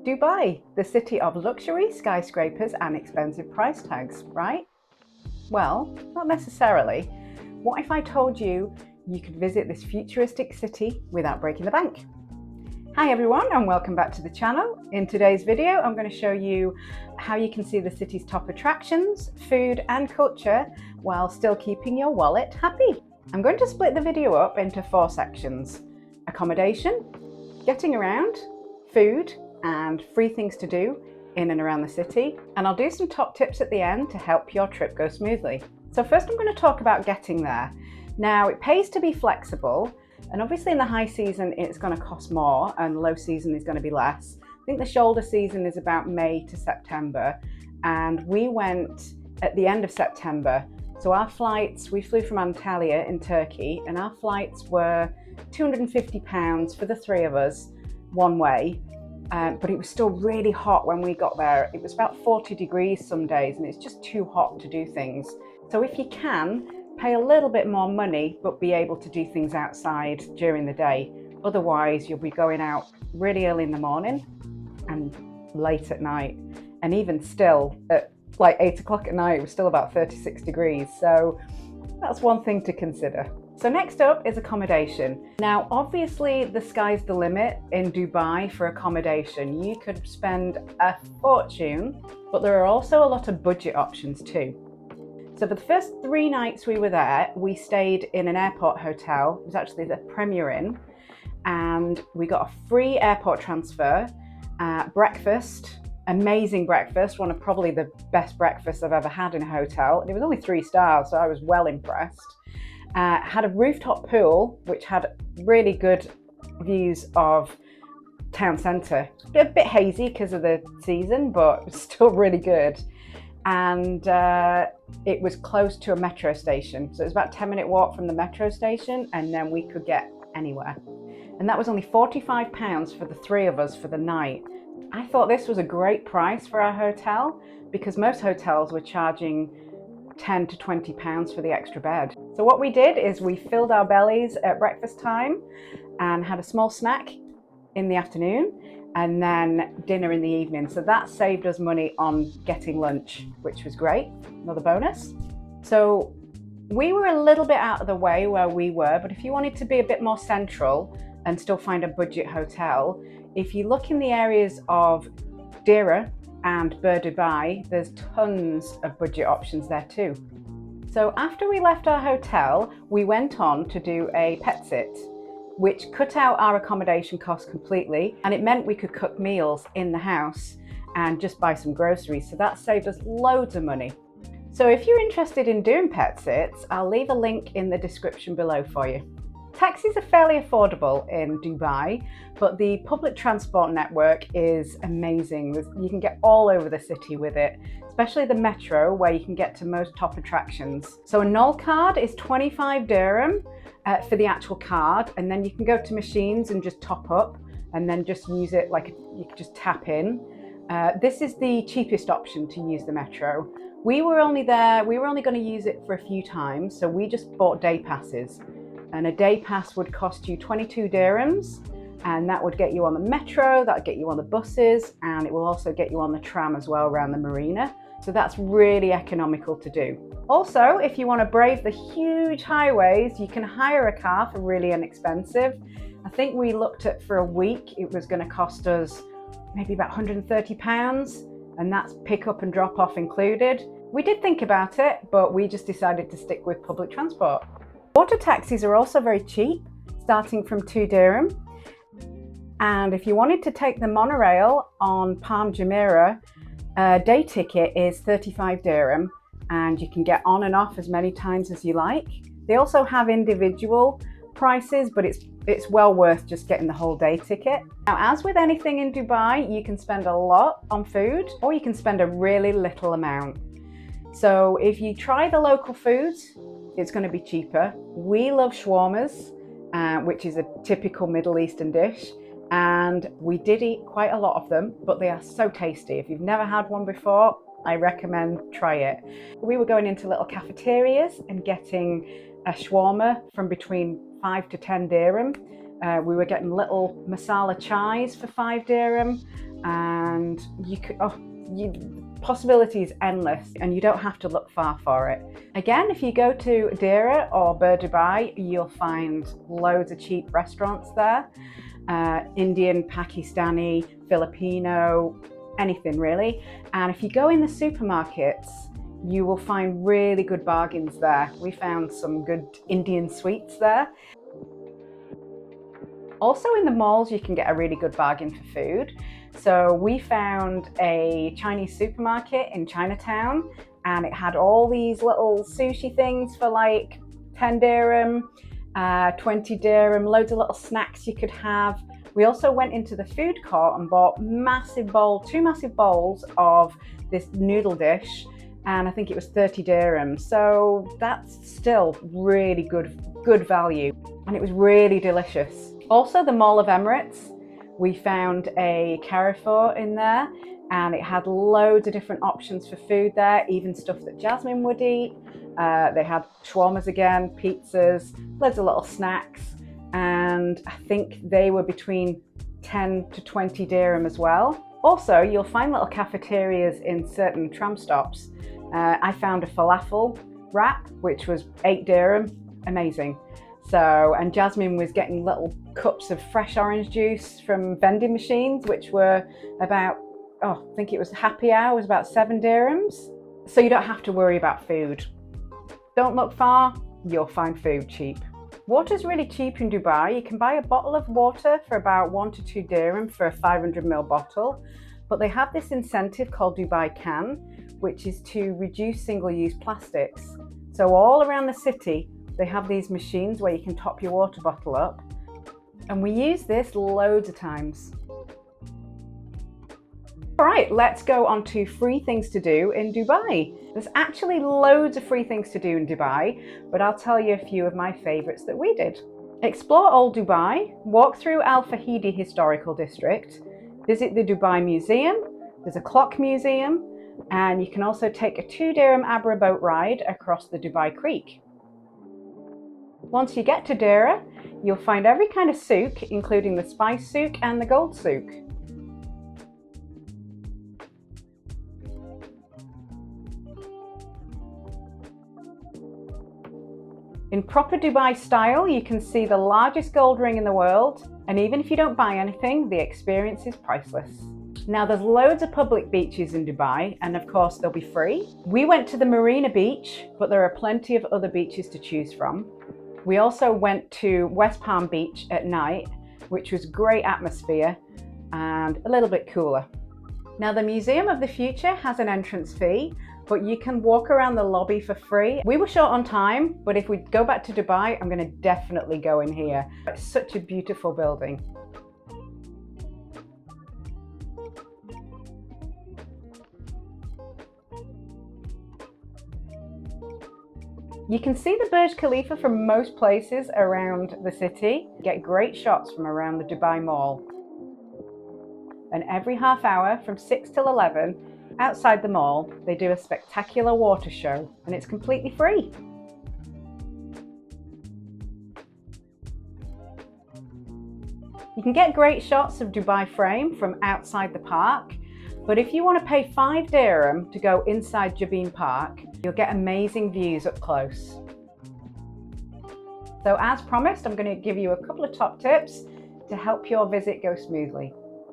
Dubai, the city of luxury, skyscrapers and expensive price tags, right? Well, not necessarily. What if I told you you could visit this futuristic city without breaking the bank? Hi everyone and welcome back to the channel. In today's video, I'm going to show you how you can see the city's top attractions, food and culture while still keeping your wallet happy. I'm going to split the video up into 4 sections: accommodation, getting around, food, and free things to do in and around the city. And I'll do some top tips at the end to help your trip go smoothly. So first I'm going to talk about getting there. Now it pays to be flexible, and obviously in the high season it's going to cost more and low season is going to be less. I think the shoulder season is about May to September, and we went at the end of September. So our flights, we flew from Antalya in Turkey, and our flights were £250 for the 3 of us one way. But it was still really hot when we got there. It was about 40 degrees some days, and it's just too hot to do things. So if you can, pay a little bit more money, but be able to do things outside during the day. Otherwise, you'll be going out really early in the morning and late at night. And even still, at like 8 o'clock at night, it was still about 36 degrees. So that's one thing to consider. So next up is accommodation. Now, obviously the sky's the limit in Dubai for accommodation. You could spend a fortune, but there are also a lot of budget options too. So for the first 3 nights we were there, we stayed in an airport hotel. It was actually the Premier Inn, and we got a free airport transfer, breakfast, amazing breakfast, one of probably the best breakfasts I've ever had in a hotel. And it was only 3 stars, so I was well impressed. Had a rooftop pool, which had really good views of town centre. A bit hazy because of the season, but it was still really good. And it was close to a metro station. So it was about a 10-minute walk from the metro station, and then we could get anywhere. And that was only £45 for the 3 of us for the night. I thought this was a great price for our hotel, because most hotels were charging £10 to £20 for the extra bed. So what we did is we filled our bellies at breakfast time and had a small snack in the afternoon, and then dinner in the evening. So that saved us money on getting lunch, which was great, another bonus. So we were a little bit out of the way where we were, but if you wanted to be a bit more central and still find a budget hotel, if you look in the areas of Deira and Dubai, there's tons of budget options there too. So after we left our hotel, we went on to do a pet sit, which cut out our accommodation costs completely, and it meant we could cook meals in the house and just buy some groceries. So that saved us loads of money. So if you're interested in doing pet sits, I'll leave a link in the description below for you. Taxis are fairly affordable in Dubai, but the public transport network is amazing. You can get all over the city with it, especially the metro, where you can get to most top attractions. So a Noll card is 25 dirham for the actual card, and then you can go to machines and just top up and then just use it like you can just tap in. This is the cheapest option to use the metro. We were only going to use it for a few times, so we just bought day passes. And a day pass would cost you 22 dirhams, and that would get you on the metro, that would get you on the buses, and it will also get you on the tram as well around the marina. So that's really economical to do. Also, if you want to brave the huge highways, you can hire a car for really inexpensive. I think we looked at for a week, it was going to cost us maybe about £130, and that's pick up and drop off included. We did think about it, but we just decided to stick with public transport. Water taxis are also very cheap, starting from 2 dirham. And if you wanted to take the monorail on Palm Jumeirah, a day ticket is 35 dirham, and you can get on and off as many times as you like. They also have individual prices, but it's well worth just getting the whole day ticket. Now, as with anything in Dubai, you can spend a lot on food, or you can spend a really little amount. So if you try the local foods, it's going to be cheaper. We love shawarmas, which is a typical Middle Eastern dish, and we did eat quite a lot of them, but they are so tasty. If you've never had one before, I recommend try it. We were going into little cafeterias and getting a shawarma from between 5 to 10 dirham. We were getting little masala chais for 5 dirham. and you could, possibilities endless, and you don't have to look far for it. Again, if you go to Deira or Bur Dubai, you'll find loads of cheap restaurants there. Indian, Pakistani, Filipino, anything really. And if you go in the supermarkets, you will find really good bargains there. We found some good Indian sweets there. Also in the malls, you can get a really good bargain for food. So we found a Chinese supermarket in Chinatown, and it had all these little sushi things for like 10 dirham, 20 dirham, loads of little snacks you could have. We also went into the food court and bought two massive bowls of this noodle dish, and I think it was 30 dirhams. So that's still really good value, and it was really delicious. Also, the Mall of Emirates, we found a Carrefour in there, and it had loads of different options for food there, even stuff that Jasmine would eat. They had shawarmas again, pizzas, loads of little snacks, and I think they were between 10 to 20 dirham as well. Also, you'll find little cafeterias in certain tram stops. I found a falafel wrap, which was 8 dirham, amazing. So, and Jasmine was getting little cups of fresh orange juice from vending machines, which were about, I think it was happy hour, was about 7 dirhams. So you don't have to worry about food. Don't look far, you'll find food cheap. Water's really cheap in Dubai. You can buy a bottle of water for about 1 to 2 dirham for a 500ml bottle. But they have this incentive called Dubai Can, which is to reduce single-use plastics. So all around the city, they have these machines where you can top your water bottle up. And we use this loads of times. All right, let's go on to free things to do in Dubai. There's actually loads of free things to do in Dubai, but I'll tell you a few of my favorites that we did. Explore Old Dubai, walk through Al Fahidi Historical District, visit the Dubai Museum, there's a clock museum, and you can also take a 2 dirham Abra boat ride across the Dubai Creek. Once you get to Deira, you'll find every kind of souk, including the spice souk and the gold souk. In proper Dubai style, you can see the largest gold ring in the world, and even if you don't buy anything, the experience is priceless. Now there's loads of public beaches in Dubai, and of course they'll be free. We went to the Marina Beach, but there are plenty of other beaches to choose from. We also went to West Palm Beach at night, which was great atmosphere and a little bit cooler. Now the Museum of the Future has an entrance fee, but you can walk around the lobby for free. We were short on time, but if we go back to Dubai, I'm going to definitely go in here. It's such a beautiful building. You can see the Burj Khalifa from most places around the city. Get great shots from around the Dubai Mall. And every half hour from 6 till 11, outside the mall, they do a spectacular water show, and it's completely free. You can get great shots of Dubai Frame from outside the park, but if you want to pay 5 dirham to go inside Jabin Park, you'll get amazing views up close. So as promised, I'm going to give you a couple of top tips to help your visit go smoothly.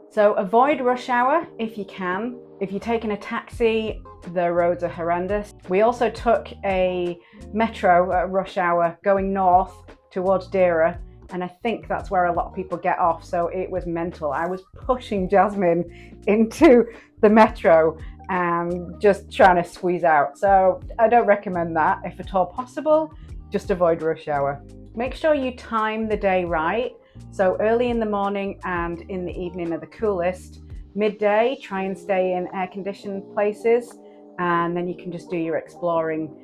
So avoid rush hour if you can. If you're taking a taxi, the roads are horrendous. We also took a metro at rush hour going north towards Deira, and I think that's where a lot of people get off, so it was mental. I was pushing Jasmine into the metro and just trying to squeeze out. So I don't recommend that. If at all possible, just avoid rush hour. Make sure you time the day right. So early in the morning and in the evening are the coolest. Midday, try and stay in air-conditioned places, and then you can just do your exploring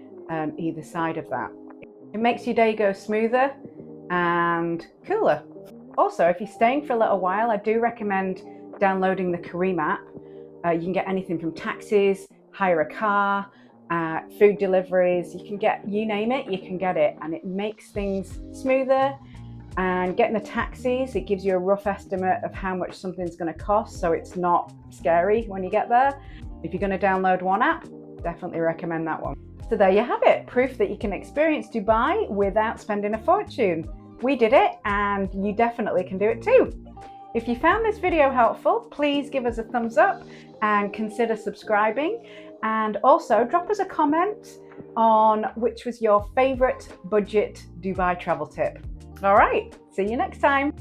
either side of that. It makes your day go smoother and cooler. Also, if you're staying for a little while, I do recommend downloading the Careem app. You can get anything from taxis, hire a car, food deliveries. You can get, you name it, you can get it, and it makes things smoother. And getting the taxis, it gives you a rough estimate of how much something's going to cost, so it's not scary when you get there. If you're going to download one app, definitely recommend that one. So there you have it, proof that you can experience Dubai without spending a fortune. We did it, and you definitely can do it too. If you found this video helpful, please give us a thumbs up and consider subscribing. And also drop us a comment on which was your favorite budget Dubai travel tip. All right, see you next time.